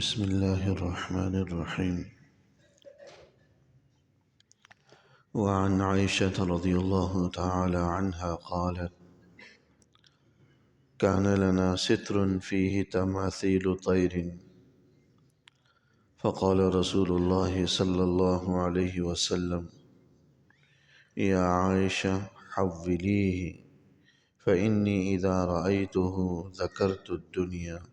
بسم الله الرحمن الرحيم. وعن عائشة رضي الله تعالى عنها قالت: كان لنا ستر فيه تماثيل طير، فقال رسول الله صلى الله عليه وسلم: يا عائشة حوليه، فإني إذا رأيته ذكرت الدنيا.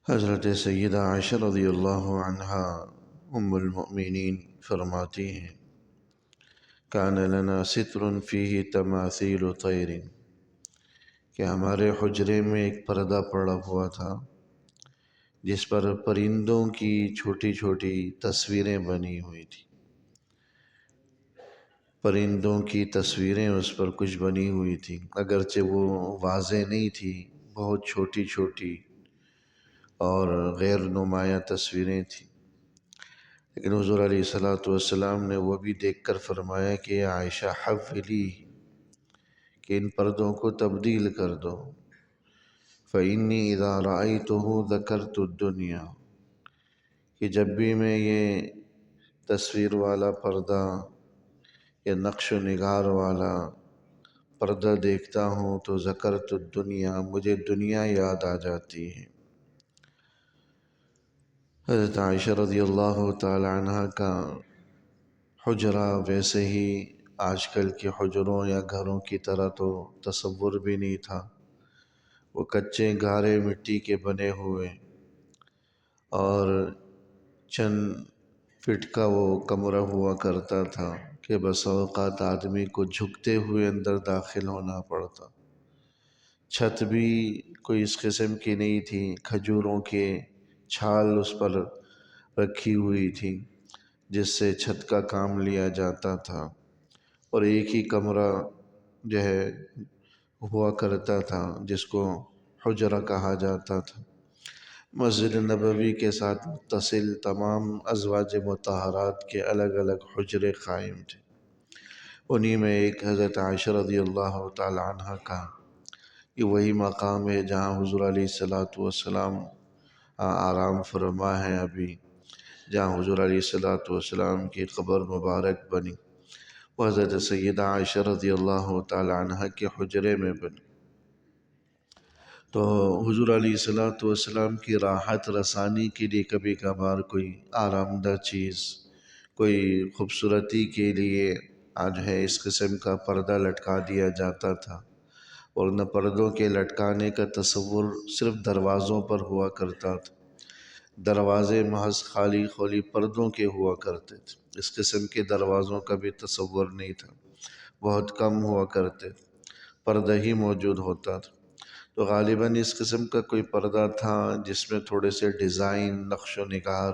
حضرت سیدہ عائشہ رضی اللہ عنہا ام المؤمنین فرماتی ہیں: کان لنا ستر فیہ تماثیل طیر، کہ ہمارے حجرے میں ایک پردہ پڑا ہوا تھا جس پر پرندوں کی چھوٹی چھوٹی تصویریں بنی ہوئی تھیں۔ پرندوں کی تصویریں اس پر کچھ بنی ہوئی تھیں، اگرچہ وہ واضح نہیں تھی، بہت چھوٹی چھوٹی اور غیر نمایاں تصویریں تھیں، لیکن حضور علیہ السلام نے وہ بھی دیکھ کر فرمایا کہ عائشہ حولی، کہ ان پردوں کو تبدیل کر دو۔ فإنی اذا رأیتہ ذکرت الدنیا، کہ جب بھی میں یہ تصویر والا پردہ یا نقش و نگار والا پردہ دیکھتا ہوں تو ذکرت الدنیا، مجھے دنیا یاد آ جاتی ہے۔ حضرت عائشہ رضی اللہ تعالی عنہ کا حجرہ ویسے ہی آج کل کے حجروں یا گھروں کی طرح تو تصور بھی نہیں تھا، وہ کچے گارے مٹی کے بنے ہوئے اور چند فٹ کا وہ کمرہ ہوا کرتا تھا کہ بس اوقات آدمی کو جھکتے ہوئے اندر داخل ہونا پڑتا۔ چھت بھی کوئی اس قسم کی نہیں تھی، کھجوروں کے چھال اس پر رکھی ہوئی تھی جس سے چھت کا کام لیا جاتا تھا، اور ایک ہی کمرہ جو ہے ہوا کرتا تھا جس کو حجرہ کہا جاتا تھا۔ مسجد نبوی کے ساتھ متصل تمام ازواج مطہرات کے الگ الگ حجرے قائم تھے، انہی میں ایک حضرت عائشہ رضی اللہ تعالی عنہ کا یہ وہی مقام ہے جہاں حضور علیہ السلام آرام فرما ہے ابھی، جہاں حضور علیہ السلام کی قبر مبارک بنی، وہ حضرت سیدہ عائشہ رضی اللہ تعالی عنہ کے حجرے میں بنی۔ تو حضور علیہ السلام کی راحت رسانی کے لیے کبھی کبھار کوئی آرام دہ چیز، کوئی خوبصورتی کے لیے آج ہے اس قسم کا پردہ لٹکا دیا جاتا تھا، اور نہ پردوں کے لٹکانے کا تصور صرف دروازوں پر ہوا کرتا تھا، دروازے محض خالی پردوں کے ہوا کرتے تھے، اس قسم کے دروازوں کا بھی تصور نہیں تھا، بہت کم ہوا کرتے تھے، پردہ ہی موجود ہوتا تھا۔ تو غالباً اس قسم کا کوئی پردہ تھا جس میں تھوڑے سے ڈیزائن، نقش و نگار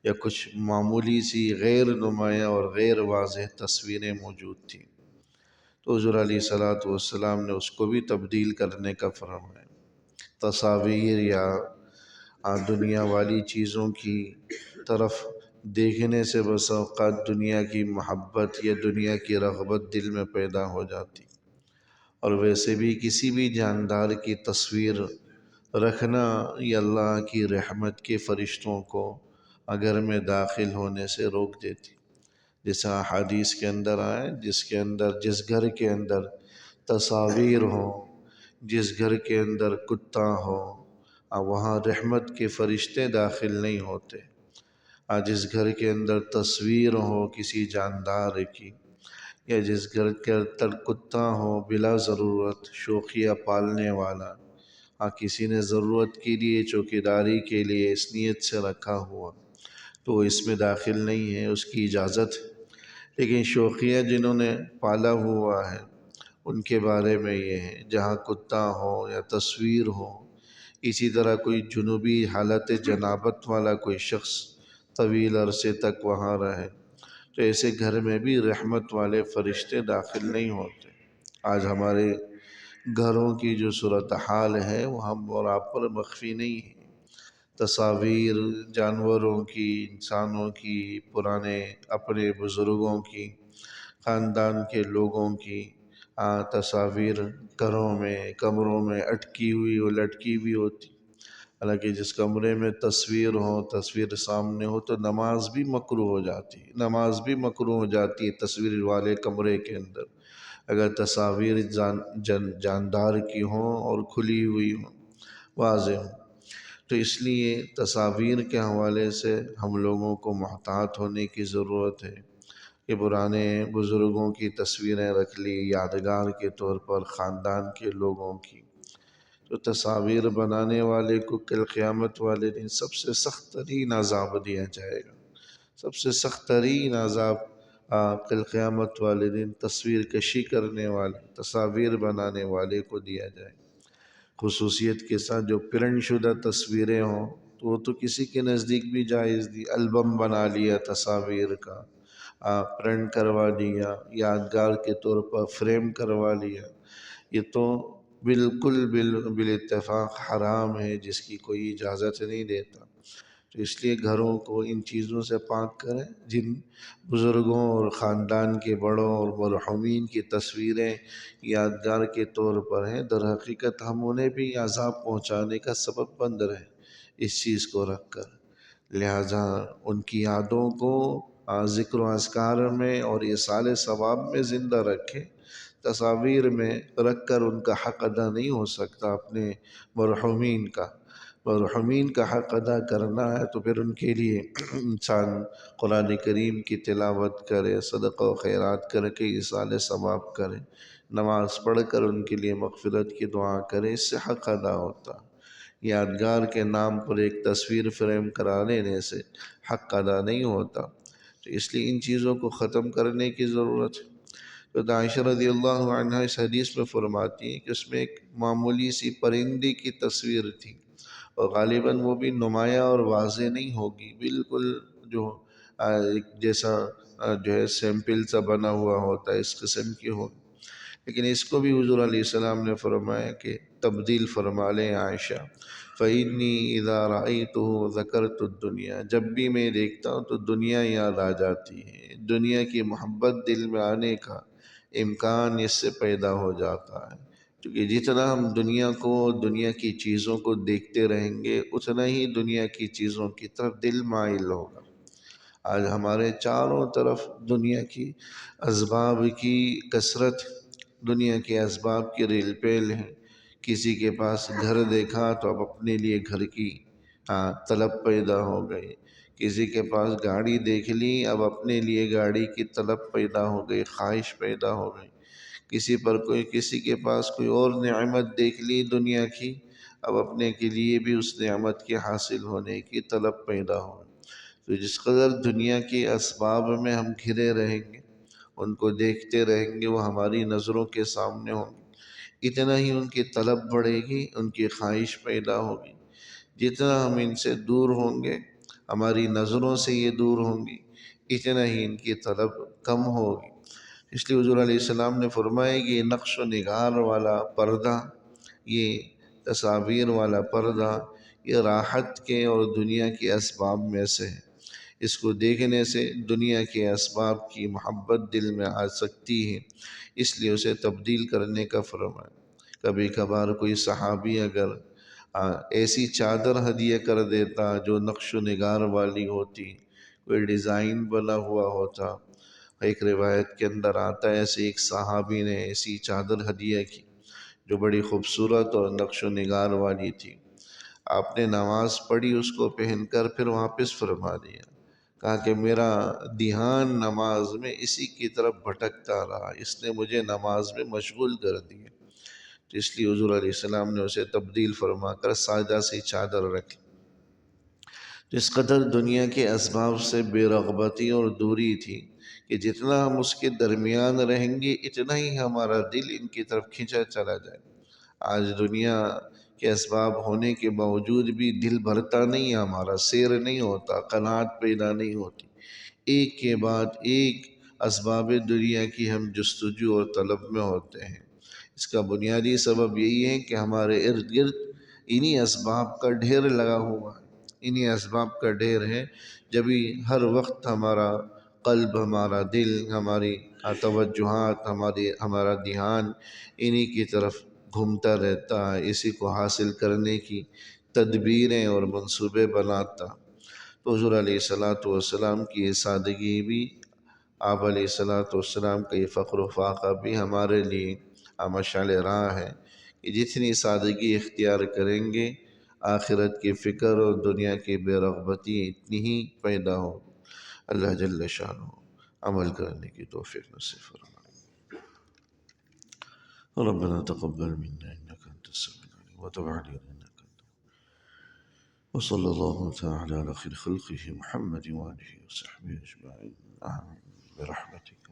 یا کچھ معمولی سی غیر نمایاں اور غیر واضح تصویریں موجود تھیں، تو حضور علیہ السلام نے اس کو بھی تبدیل کرنے کا فرمایا۔ تصاویر یا دنیا والی چیزوں کی طرف دیکھنے سے بس اوقات دنیا کی محبت یا دنیا کی رغبت دل میں پیدا ہو جاتی، اور ویسے بھی کسی بھی جاندار کی تصویر رکھنا یہ اللہ کی رحمت کے فرشتوں کو گھر میں داخل ہونے سے روک دیتی، جیسا حدیث کے اندر آئے، جس گھر کے اندر تصاویر ہوں، جس گھر کے اندر کتا ہو، وہاں رحمت کے فرشتے داخل نہیں ہوتے۔ جس گھر کے اندر تصویر ہو کسی جاندار کی، یا جس گھر کے اندر کتا ہو بلا ضرورت شوخیہ پالنے والا، کسی نے ضرورت کے لیے چوکیداری کے لیے اس نیت سے رکھا ہوا، تو اس میں داخل نہیں ہے، اس کی اجازت ہے، لیکن شوخیہ جنہوں نے پالا ہوا ہے ان کے بارے میں یہ ہے، جہاں کتا ہو یا تصویر ہو، اسی طرح کوئی جنوبی حالت جنابت والا کوئی شخص طویل عرصے تک وہاں رہے، تو ایسے گھر میں بھی رحمت والے فرشتے داخل نہیں ہوتے۔ آج ہمارے گھروں کی جو صورتحال ہے وہ ہم اور آپ پر مخفی نہیں ہے، تصاویر جانوروں کی، انسانوں کی، پرانے اپنے بزرگوں کی، خاندان کے لوگوں کی تصاویر گھروں میں، کمروں میں اٹکی ہوئی اور لٹکی ہوئی ہوتی، حالانکہ جس کمرے میں تصویر ہو، تصویر سامنے ہو، تو نماز بھی مکروہ ہو جاتی ہے، نماز بھی مکروہ ہو جاتی ہے تصویر والے کمرے کے اندر، اگر تصاویر جاندار کی ہوں اور کھلی ہوئی ہوں، واضح ہوں۔ تو اس لیے تصاویر کے حوالے سے ہم لوگوں کو محتاط ہونے کی ضرورت ہے کہ پرانے بزرگوں کی تصویریں رکھ لی یادگار کے طور پر خاندان کے لوگوں کی، تو تصاویر بنانے والے کو کل قیامت والے دن سب سے سخت ترین عذاب دیا جائے گا، سب سے سخت ترین عذاب کل قیامت والے دن تصویر کشی کرنے والے، تصاویر بنانے والے کو دیا جائے گا۔ خصوصیت کے ساتھ جو پرنٹ شدہ تصویریں ہوں تو وہ تو کسی کے نزدیک بھی جائز دی، البم بنا لیا تصاویر کا، پرنٹ کروا لیا، یادگار کے طور پر فریم کروا لیا، یہ تو بالکل بالاتفاق حرام ہے، جس کی کوئی اجازت نہیں دیتا۔ تو اس لیے گھروں کو ان چیزوں سے پاک کریں، جن بزرگوں اور خاندان کے بڑوں اور مرحومین کی تصویریں یادگار کے طور پر ہیں، در حقیقت ہم انہیں بھی عذاب پہنچانے کا سبب بن رہے اس چیز کو رکھ کر، لہٰذا ان کی یادوں کو ذکر و اذکار میں اور ایصال ثواب میں زندہ رکھیں، تصاویر میں رکھ کر ان کا حق ادا نہیں ہو سکتا اپنے مرحومین کا۔ مرحومین کا حق ادا کرنا ہے تو پھر ان کے لیے انسان قرآن کریم کی تلاوت کرے، صدقہ و خیرات کر کے ایصال ثواب کرے، نماز پڑھ کر ان کے لیے مغفرت کی دعا کرے، اس سے حق ادا ہوتا۔ یادگار کے نام پر ایک تصویر فریم کرا لینے سے حق ادا نہیں ہوتا، تو اس لیے ان چیزوں کو ختم کرنے کی ضرورت ہے۔ تو عائشہ رضی اللہ عنہ اس حدیث میں فرماتی ہیں کہ اس میں ایک معمولی سی پرندے کی تصویر تھی، اور غالباً وہ بھی نمایاں اور واضح نہیں ہوگی، بالکل جو ایک جیسا جو ہے سیمپل سا بنا ہوا ہوتا ہے اس قسم کی ہو، لیکن اس کو بھی حضور علیہ السلام نے فرمایا کہ تبدیل فرما لیں عائشہ، فَإِنِّي إِذَا رَأَيْتُهُ ذَكَرْتُ الدُّنْيَا، جب بھی میں دیکھتا ہوں تو دنیا یاد آ جاتی ہے، دنیا کی محبت دل میں آنے کا امکان اس سے پیدا ہو جاتا ہے، کیونکہ جتنا ہم دنیا کو، دنیا کی چیزوں کو دیکھتے رہیں گے اتنا ہی دنیا کی چیزوں کی طرف دل مائل ہوگا۔ آج ہمارے چاروں طرف دنیا کی اسباب کی کثرت، دنیا کے اسباب کی ریل پیل ہے، کسی کے پاس گھر دیکھا تو اب اپنے لیے گھر کی طلب پیدا ہو گئی، کسی کے پاس گاڑی دیکھ لی اب اپنے لیے گاڑی کی طلب پیدا ہو گئی، خواہش پیدا ہو گئی، کسی کے پاس کوئی اور نعمت دیکھ لی دنیا کی، اب اپنے کے لیے بھی اس نعمت کے حاصل ہونے کی طلب پیدا ہو گئی۔ تو جس قدر دنیا کے اسباب میں ہم گھرے رہیں گے، ان کو دیکھتے رہیں گے، وہ ہماری نظروں کے سامنے ہوں گے، اتنا ہی ان کی طلب بڑھے گی، ان کی خواہش پیدا ہوگی، جتنا ہم ان سے دور ہوں گے، ہماری نظروں سے یہ دور ہوں گی، اتنا ہی ان کی طلب کم ہوگی۔ اس لیے حضور علیہ السلام نے فرمایا کہ یہ نقش و نگار والا پردہ، یہ تصاویر والا پردہ، یہ راحت کے اور دنیا کے اسباب میں سے ہے، اس کو دیکھنے سے دنیا کے اسباب کی محبت دل میں آ سکتی ہے، اس لیے اسے تبدیل کرنے کا فرمایا۔ کبھی کبھار کوئی صحابی اگر ایسی چادر ہدیہ کر دیتا جو نقش و نگار والی ہوتی، کوئی ڈیزائن بنا ہوا ہوتا، ایک روایت کے اندر آتا ہے ایسے ایک صحابی نے ایسی چادر ہدیہ کی جو بڑی خوبصورت اور نقش و نگار والی تھی، آپ نے نماز پڑھی اس کو پہن کر پھر واپس فرما دیا، کہا کہ میرا دھیان نماز میں اسی کی طرف بھٹکتا رہا، اس نے مجھے نماز میں مشغول کر دیا، تو اس لیے حضور علیہ السلام نے اسے تبدیل فرما کر سادہ سی چادر رکھی۔ جس قدر دنیا کے اسباب سے بے رغبتی اور دوری تھی کہ جتنا ہم اس کے درمیان رہیں گے اتنا ہی ہمارا دل ان کی طرف کھینچا چلا جائے۔ آج دنیا کے اسباب ہونے کے باوجود بھی دل بھرتا نہیں، ہمارا سیر نہیں ہوتا، قناعت پیدا نہیں ہوتی، ایک کے بعد ایک اسباب دنیا کی ہم جستجو اور طلب میں ہوتے ہیں۔ اس کا بنیادی سبب یہی ہے کہ ہمارے ارد گرد انہی اسباب کا ڈھیر لگا ہوا ہے، انہی اسباب کا ڈھیر ہے، جبھی ہر وقت ہمارا قلب، ہمارا دل، ہماری توجہات، ہمارا دھیان انہی کی طرف گھومتا رہتا ہے، اسی کو حاصل کرنے کی تدبیریں اور منصوبے بناتا، تو حضور علیہ السلام کی یہ سادگی بھی، آپ علیہ السلام کا یہ فخر و فاقہ بھی ہمارے لیے مشعل راہ ہے کہ جتنی سادگی اختیار کریں گے آخرت کی فکر اور دنیا کی بے رغبتی اتنی ہی پیدا ہو۔ اللہ جل شانہ عمل کرنے کی توفیق نصیب فرمائے۔ ربنا تقبل منا انك انت السميع العليم وتب علينا انك انت، وصلى الله تعالى على خير خلقه محمد وآله وصحبه أجمعين، آمين برحمتك.